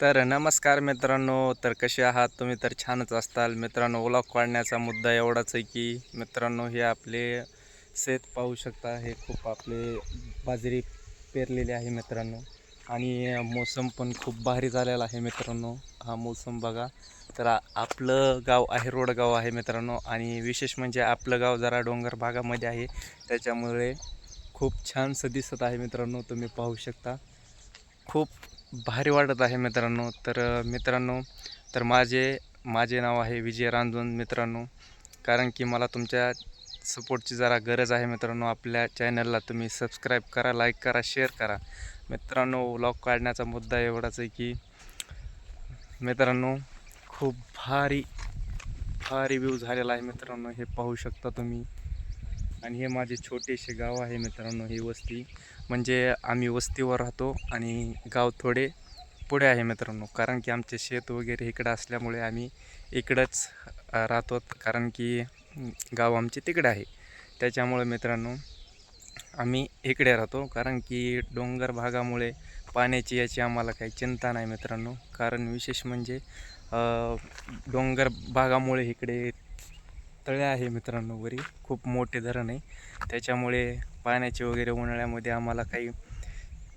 तर नमस्कार मित्रांनो. तर कसे आहात तुम्ही? तर छानच असताल मित्रांनो. व्लॉग काढण्याचा मुद्दा एवढाच आहे की मित्रांनो, हे आपले शेत पाहू शकता. हे खूप आपले बाजरी पेरलेली आहे मित्रांनो. आणि मोसम पण खूप भारी झालेला आहे मित्रांनो. हा मोसम बघा. तर आपलं गाव आहे, रोडगाव आहे मित्रांनो. आणि विशेष म्हणजे आपलं गाव जरा डोंगर भागामध्ये आहे, त्याच्यामुळे खूप छानसं दिसत आहे मित्रांनो. तुम्ही पाहू शकता, खूप भारी वाटत आहे मित्रांनो. तर मित्रांनो, तर माझे नाव आहे विजय रांजण मित्रांनो. कारण की मला तुमच्या सपोर्टची जरा गरज आहे मित्रांनो. आपल्या चॅनलला तुम्ही सबस्क्राईब करा, लाईक करा, शेअर करा मित्रांनो. व्लॉग काढण्याचा मुद्दा एवढाच आहे की मित्रांनो, खूप भारी भारी व्ह्यू झालेला आहे मित्रांनो. हे पाहू शकता तुम्ही. आणि हे माझे छोटेसे गाव आहे मित्रांनो. ही वस्ती म्हणजे आम्ही वस्तीवर राहतो आणि गाव थोडे पुढे आहे मित्रांनो. कारण की आमचे शेत वगैरे इकडं असल्यामुळे आम्ही इकडंच राहतो. कारण की गाव आमचे तिकडे आहे, त्याच्यामुळे मित्रांनो आम्ही इकडे राहतो. कारण की डोंगर भागामुळे पाण्याची याची आम्हाला काही चिंता नाही मित्रांनो. कारण विशेष म्हणजे डोंगर भागामुळे इकडे तळे आहे मित्रांनो. वरी खूप मोठे धरण आहे, त्याच्यामुळे पाण्याची वगैरे उन्हाळ्यामध्ये आम्हाला काही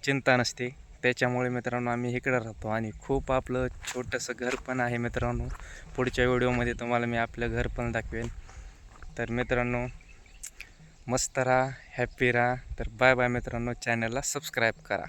चिंता नसते. त्याच्यामुळे मित्रांनो आम्ही इकडं राहतो. आणि खूप आपलं छोटंसं घर पण आहे मित्रांनो. पुढच्या व्हिडिओमध्ये तुम्हाला मी आपलं घर पण दाखवेन. तर मित्रांनो, मस्त राहा, हॅप्पी राहा. तर बाय बाय मित्रांनो. चॅनलला सबस्क्राईब करा.